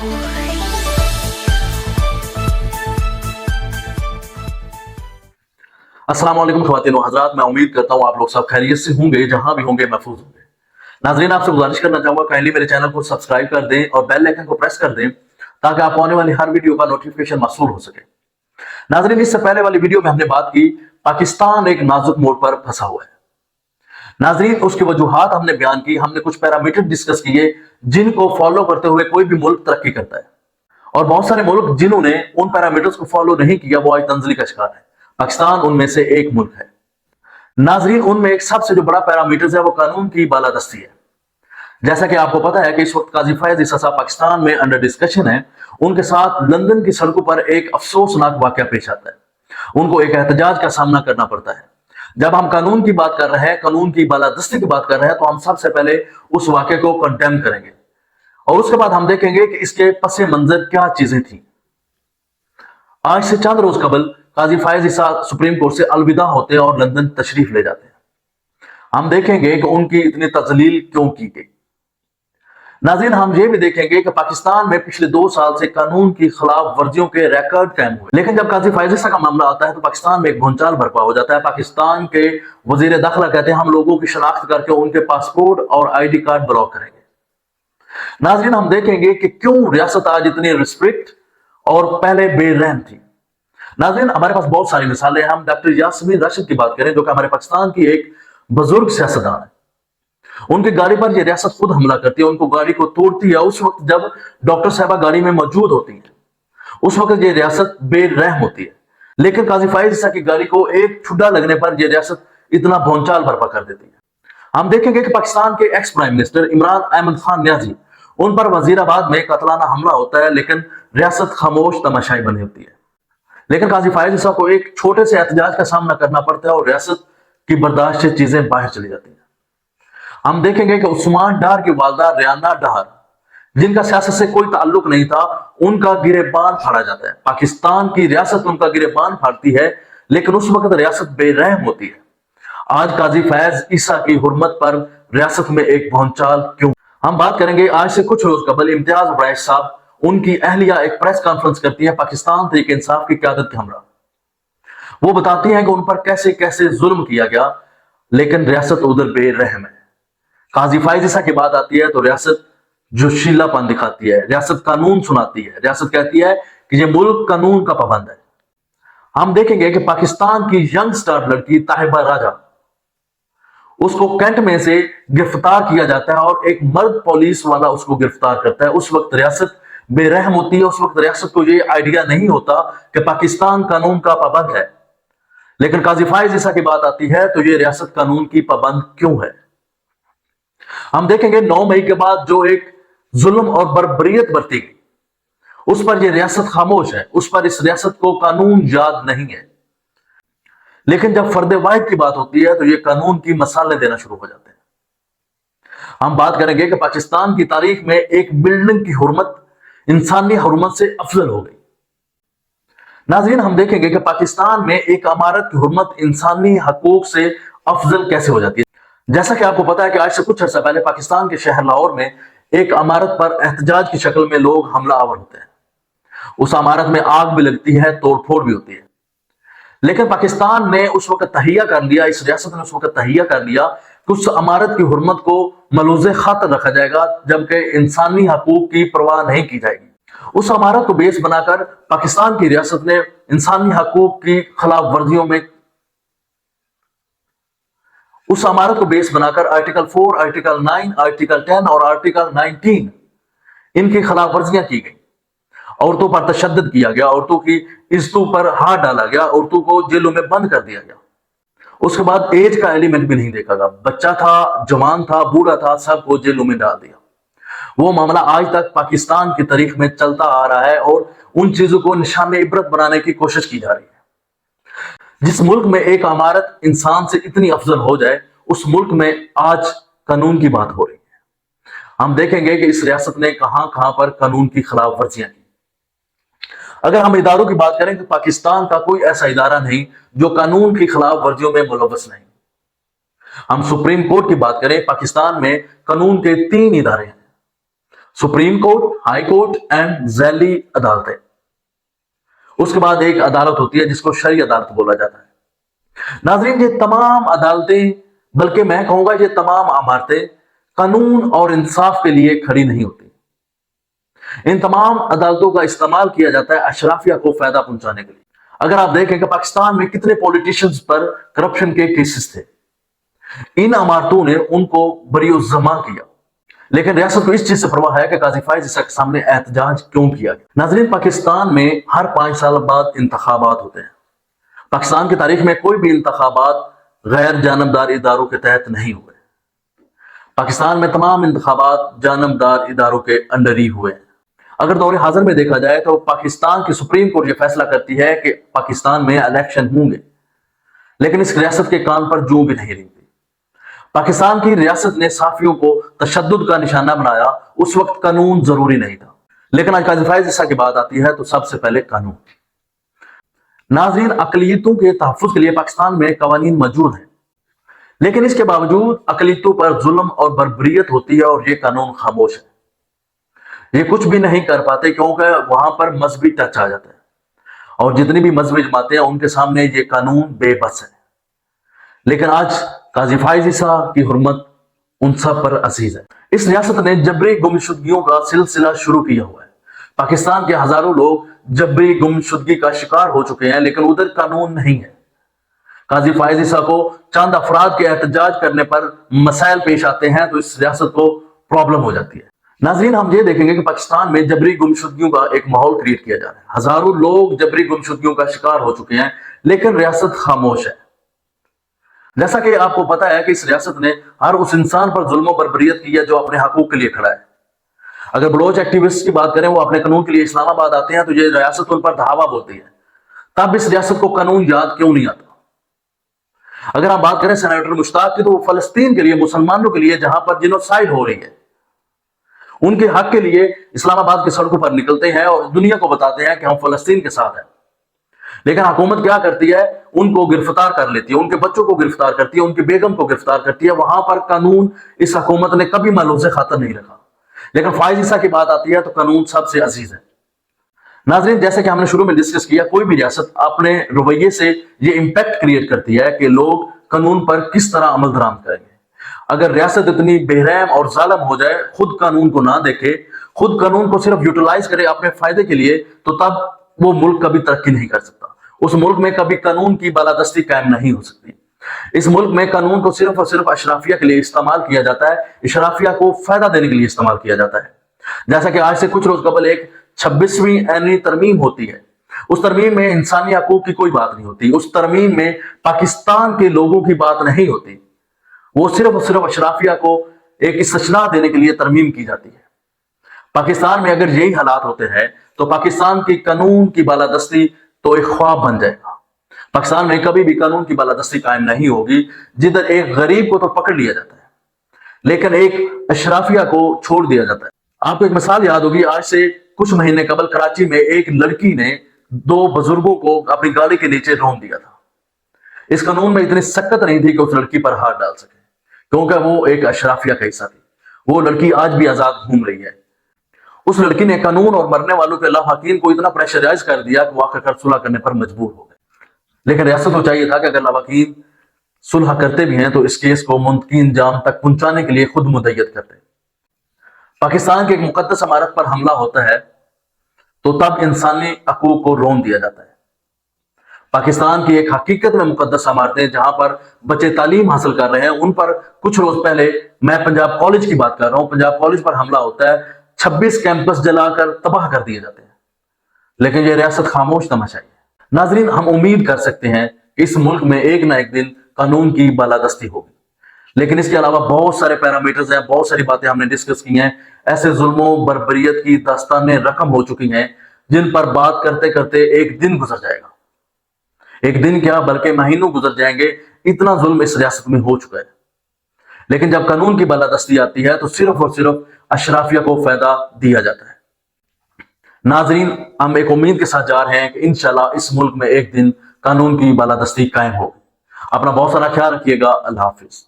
अस्सलाम वालेकुम ख़वातीन व हज़रात, मैं उम्मीद करता हूँ आप लोग सब खैरियत से होंगे, जहां भी होंगे महफूज होंगे। नाज़रीन, आपसे गुजारिश करना चाहूंगा काइंडली मेरे चैनल को सब्सक्राइब कर दें और बेल आइकन को प्रेस कर दें ताकि आपको आने वाली हर वीडियो का नोटिफिकेशन मौसूल हो सके। नाज़रीन, इससे पहले वाली वीडियो में हमने बात की पाकिस्तान एक नाजुक मोड़ पर फंसा हुआ है। नाज़रीन, उसकी वजूहात हमने बयान की, हमने कुछ पैरामीटर डिस्कस किए जिनको फॉलो करते हुए कोई भी मुल्क तरक्की करता है, और बहुत सारे मुल्क जिन्होंने उन पैरामीटर्स को फॉलो नहीं किया वो आज तंजली का शिकार है। पाकिस्तान उनमें से एक मुल्क है। नाजरीन, उनमें एक सबसे जो बड़ा पैरामीटर है वो कानून की बालादस्ती है। जैसा कि आपको पता है कि इस वक्त काजी फैज ईसा साहब पाकिस्तान में अंडर डिस्कशन है। उनके साथ लंदन की सड़कों पर एक अफसोसनाक वाकया पेश आता है। उनको एक एहतजाज का सामना करना पड़ता है। जब हम कानून की बात कर रहे हैं, कानून की बालादस्ती की बात कर रहे हैं, तो हम सबसे पहले उस वाकये को कंडेम करेंगे और उसके बाद हम देखेंगे कि इसके पसे मंजर क्या चीजें थी। आज से चंद रोज कबल काजी फैज ईसा सुप्रीम कोर्ट से अलविदा होते हैं और लंदन तशरीफ ले जाते हैं। हम देखेंगे कि उनकी इतनी तजलील क्यों की गई। नाज़रीन, हम ये भी देखेंगे कि पाकिस्तान में पिछले 2 साल से कानून की खिलाफ वर्जियों के रिकॉर्ड कायम हुए, लेकिन जब काजी फैज ईसा का मामला आता है तो पाकिस्तान में एक भूचाल बर्पा हो जाता है। पाकिस्तान के वजीर दाखिला कहते हैं हम लोगों की शनाख्त करके उनके पासपोर्ट और ID कार्ड ब्लॉक करेंगे। नाज़रीन, हम देखेंगे कि क्यों रियासत आज इतनी रिस्ट्रिक्ट और पहले बेरहम थी। नाज़रीन, हमारे पास बहुत सारी मिसालें हैं। हम डॉक्टर यास्मीन राशिद की बात करें जो कि हमारे पाकिस्तान की एक बुजुर्ग सियासतदान है। उनकी गाड़ी पर यह रियासत खुद हमला करती है, उनको गाड़ी को तोड़ती है। उस वक्त जब डॉक्टर साहबा गाड़ी में मौजूद होती है, उस वक्त यह रियासत बेरहम होती है, लेकिन काजी फैज ईसा की गाड़ी को एक छुड़ा लगने पर यह रियासत इतना भौचाल बर्पा कर देती है। हम देखेंगे कि पाकिस्तान के ex prime minister Imran Ahmad Khan Niazi, उन पर वजीराबाद में कतलाना हमला होता है, लेकिन रियासत खामोश तमाशाई बनी होती है। लेकिन काजी फैज ईसा को एक छोटे से एहतजाज का सामना करना पड़ता है और रियासत की बर्दाश्त से चीजें बाहर चली जाती हैं। हम देखेंगे कि उस्मान डार की वालदा रियाना डार, जिनका सियासत से कोई ताल्लुक नहीं था, उनका गिरेबान फाड़ा जाता है। पाकिस्तान की रियासत उनका गिरेबान फाड़ती है, लेकिन उस वक्त रियासत बेरहम होती है। आज काजी फैज ईसा की हुर्मत पर रियासत में एक भौचाल क्यों। हम बात करेंगे आज से कुछ रोज कबल इम्तियाज अब्राइश साहब, उनकी अहलिया एक प्रेस कॉन्फ्रेंस करती है पाकिस्तान तहरीक इंसाफ की क़यादत के हमरा। वो बताती हैं कि उन पर कैसे कैसे जुल्म किया गया, लेकिन रियासत उधर बेरहम है। काजी फैज ईसा की बात आती है तो रियासत जोशीलापन दिखाती है, रियासत कानून सुनाती है, रियासत कहती है कि ये मुल्क कानून का पाबंद है। हम देखेंगे कि पाकिस्तान की यंग स्टार लड़की ताहिबा राजा, उसको कैंट में से गिरफ्तार किया जाता है और एक मर्द पुलिस वाला उसको गिरफ्तार करता है। उस वक्त रियासत बेरहम होती है। उस वक्त रियासत को यह आइडिया नहीं होता कि पाकिस्तान कानून का पाबंद है, लेकिन काजी फैज ईसा की बात आती है तो यह रियासत कानून की पाबंद क्यों है। हम देखेंगे 9 मई के बाद जो एक जुल्म और बर्बरियत बरती गई, उस पर यह रियासत खामोश है, उस पर इस रियासत को कानून याद नहीं है। लेकिन जब फर्द वाहिद की बात होती है तो ये कानून की मसाले देना शुरू हो जाते हैं। हम बात करेंगे कि पाकिस्तान की तारीख में एक बिल्डिंग की हुर्मत इंसानी हुर्मत से अफजल हो गई। नाज़रीन, हम देखेंगे कि पाकिस्तान में एक इमारत की हुर्मत इंसानी हकूक से अफजल कैसे हो जाती है। जैसा कि आपको पता है कि आज से कुछ अर्सा पहले पाकिस्तान के शहर लाहौर में एक इमारत पर एहतजाज की शक्ल में लोग हमला आवर होते हैं। उस इमारत में आग भी लगती है, तोड़फोड़ भी होती है, लेकिन पाकिस्तान ने उस वक्त तहिया कर लिया, इस रियासत ने उस वक्त तहिया कर लिया कि उस इमारत की हुर्मत को मलूज़े खातर रखा जाएगा, जबकि इंसानी हकूक की परवाह नहीं की जाएगी। उस इमारत को बेस बनाकर पाकिस्तान की रियासत ने इंसानी हकूक की खिलाफ वर्जियों में, उस इमारत को बेस बनाकर आर्टिकल 4, आर्टिकल 9, आर्टिकल 10 और आर्टिकल 19 इनकी खिलाफ वर्जियां की गई। औरतों पर तशद्दुद किया गया, औरतों की इज्जतों पर हाथ डाला गया, औरतों को जेलों में बंद कर दिया गया। उसके बाद एज का एलिमेंट भी नहीं देखा गया, बच्चा था, जवान था, बूढ़ा था, सबको जेलों में डाल दिया। वो मामला आज तक पाकिस्तान की तारीख में चलता आ रहा है और उन चीजों को निशान इबरत बनाने की कोशिश की जा रही है। जिस मुल्क में एक इमारत इंसान से इतनी अफजल हो जाए, उस मुल्क में आज कानून की बात हो रही है। हम देखेंगे कि इस रियासत ने कहां कहां पर कानून की खिलाफ वर्जियां की। अगर हम इदारों की बात करें तो पाकिस्तान का कोई ऐसा इदारा नहीं जो कानून की खिलाफ वर्जियों में मुलव्वस नहीं। हम सुप्रीम कोर्ट की बात करें, पाकिस्तान में कानून के 3 इदारे हैं। Supreme court, high court and झैली अदालतें। उसके बाद एक अदालत होती है जिसको शरई अदालत बोला जाता है। नाजरीन, ये तमाम अदालतें, बल्कि मैं कहूंगा ये तमाम इमारतें कानून और इंसाफ के लिए खड़ी नहीं होती। इन तमाम अदालतों का इस्तेमाल किया जाता है अशराफिया को फायदा पहुंचाने के लिए। अगर आप देखें कि पाकिस्तान में कितने पॉलिटिशियंस पर करप्शन के केसेस थे, इन इमारतों ने उनको बरीउज़्ज़मा किया, लेकिन रियासत को इस चीज से परवाह है कि काजी फाइज ईसा के सामने एहतजाज क्यों किया गया। नाज़रीन, पाकिस्तान में हर 5 साल बाद इंतखाबात होते हैं। पाकिस्तान की तारीख में कोई भी इंतखाबात गैर जानबदार इदारों के तहत नहीं हुए। पाकिस्तान में तमाम इंतखाबात जानबदार इदारों के अंडर ही हुए हैं। अगर दौर हाजिर में देखा जाए तो पाकिस्तान की सुप्रीम कोर्ट यह फैसला करती है कि पाकिस्तान में इलेक्शन होंगे, लेकिन इस रियासत के कान पर जूं भी नहीं रेंगती। पाकिस्तान की रियासत ने साफियों को तशद्दुद का निशाना बनाया। उस वक्त कानून जरूरी नहीं था, लेकिन आज काजी फाइज ईसा की बात आती है तो सबसे पहले कानून। नाज़रीन, अकलियतों के तहफ़्फ़ुज़ के लिए पाकिस्तान में कवानीन मौजूद हैं, लेकिन इसके बावजूद अकलियतों पर जुल्म और बर्बरियत होती है और ये कानून खामोश है। ये कुछ भी नहीं कर पाते क्योंकि वहां पर मजहबी टच आ जाता है, और जितनी भी मजहबी जमातें हैं उनके सामने ये कानून बेबस है। लेकिन आज काजी फाइज ईसा की हुर्मत उन सब पर अजीज है। इस रियासत ने जबरी गुमशुदगियों का सिलसिला शुरू किया हुआ है। पाकिस्तान के हजारों लोग जबरी गुमशुदगी का शिकार हो चुके हैं, लेकिन उधर कानून नहीं है। काजी फाइज ईसा को चंद अफराद के एहतजाज करने पर मसाइल पेश आते हैं तो इस रियासत को प्रॉब्लम हो जाती है। नाज़रीन, हम ये देखेंगे कि पाकिस्तान में जबरी गुमशुदगियों का एक माहौल क्रिएट किया जा रहा है। हजारों लोग जबरी गुमशुदगियों का शिकार हो चुके हैं, लेकिन रियासत खामोश है। जैसा कि आपको पता है कि इस रियासत ने हर उस इंसान पर जुल्म बर्बरियत की है जो अपने हकूक के लिए खड़ा है। अगर बलोच एक्टिविस्ट की बात करें, वो अपने कानून के लिए इस्लामाबाद आते हैं तो ये रियासत उन पर धावा बोलती है। तब इस रियासत को कानून याद क्यों नहीं आता? अगर हम बात करें सेनेटर मुश्ताक की, तो वो फलस्तीन के लिए, मुसलमानों के लिए, जहां पर जिनोसाइड हो रही है, उनके हक के लिए इस्लामाबाद की सड़कों पर निकलते हैं और दुनिया को बताते हैं कि हम फलस्तीन के साथ हैं। लेकिन हुकूमत क्या करती है? उनको गिरफ्तार कर लेती है, उनके बच्चों को गिरफ्तार करती है, उनकी बेगम को गिरफ्तार करती है। वहां पर कानून इस हुकूमत ने कभी मलूज़े खातर नहीं रखा। लेकिन फाइज ईसा की बात आती है तो कानून सबसे अजीज है। नाज़रीन, जैसे कि हमने शुरू में डिस्कस किया, कोई भी रियासत अपने रवैये से ये इंपैक्ट क्रिएट करती है कि लोग कानून पर किस तरह अमल दरामद करेंगे। अगर रियासत इतनी बेरहम और जालिम हो जाए, खुद कानून को ना देखे, खुद कानून को सिर्फ यूटिलाइज करे अपने फायदे के लिए, तो तब वो मुल्क कभी तरक्की नहीं कर सकता। उस मुल्क में कभी कानून की बालादस्ती कायम नहीं हो सकती। इस मुल्क में कानून को सिर्फ और सिर्फ अशराफिया के लिए इस्तेमाल किया जाता है, अशराफिया को फायदा देने के लिए इस्तेमाल किया जाता है। जैसा कि आज से कुछ रोज कबल एक 26वीं एनुअल तरमीम होती है, उस तरमीम में इंसानी हकूक की कोई बात नहीं होती। उस तरमीम में पाकिस्तान के लोगों की बात नहीं होती। वो सिर्फ और सिर्फ अशराफिया को एक इस्तेशना देने के लिए तरमीम की जाती है। पाकिस्तान में अगर यही हालात होते हैं तो पाकिस्तान की कानून की बालादस्ती तो एक ख्वाब बन जाएगा। पाकिस्तान में कभी भी कानून की बालादस्ती कायम नहीं होगी, जिधर एक गरीब को तो पकड़ लिया जाता है, लेकिन एक अशराफिया को छोड़ दिया जाता है। आपको एक मिसाल याद होगी, आज से कुछ महीने कबल कराची में एक लड़की ने 2 बुजुर्गों को अपनी गाड़ी के नीचे रोन दिया था। इस कानून में इतनी सख्त नहीं थी कि उस लड़की पर हाथ डाल सके, क्योंकि वो एक अशराफिया का हिस्सा थी। वो लड़की आज भी आजाद घूम रही है। उस लड़की ने कानून और मरने वालों के लवाहकीन को इतना प्रेशराइज कर दिया कि वो आखिरकार सुलह करने पर मजबूर हो गए। लेकिन रियासत को चाहिए था कि अगर लवाहकीन सुलह करते भी हैं तो इस केस को मुंतकिन जाम तक पहुंचाने के लिए खुद मुद्दत करते। पाकिस्तान की एक मुकद्दस इमारत पर हमला होता है तो तब इंसानी हकूक को रोन दिया जाता है। पाकिस्तान की एक हकीकत में मुकद्दस इमारतें जहां पर बच्चे तालीम हासिल कर रहे हैं, उन पर कुछ रोज पहले, मैं पंजाब कॉलेज की बात कर रहा हूं, पंजाब कॉलेज पर हमला होता है, 26 कैंपस जलाकर तबाह कर दिए जाते हैं। लेकिन यह रियासत खामोश तमाशाई है। नाजरीन, हम उम्मीद कर सकते हैं कि इस मुल्क में एक ना एक दिन कानून की बालादस्ती होगी, लेकिन इसके अलावा बहुत सारे पैरामीटर्स हैं, बहुत सारी बातें हमने डिस्कस की हैं। ऐसे जुल्मों बर्बरियत की दास्तानें रकम हो चुकी हैं जिन पर बात करते करते एक दिन गुजर जाएगा। एक दिन क्या, बल्कि महीनों गुजर जाएंगे, इतना जुल्म इस रियासत में हो चुका है। लेकिन जब कानून की बालादस्ती आती है तो सिर्फ और सिर्फ अशराफिया को फायदा दिया जाता है। नाजरीन, हम एक उम्मीद के साथ जा रहे हैं कि इंशाल्लाह इस मुल्क में एक दिन कानून की बालादस्ती कायम होगी। अपना बहुत सारा ख्याल रखिएगा। अल्लाह हाफिज।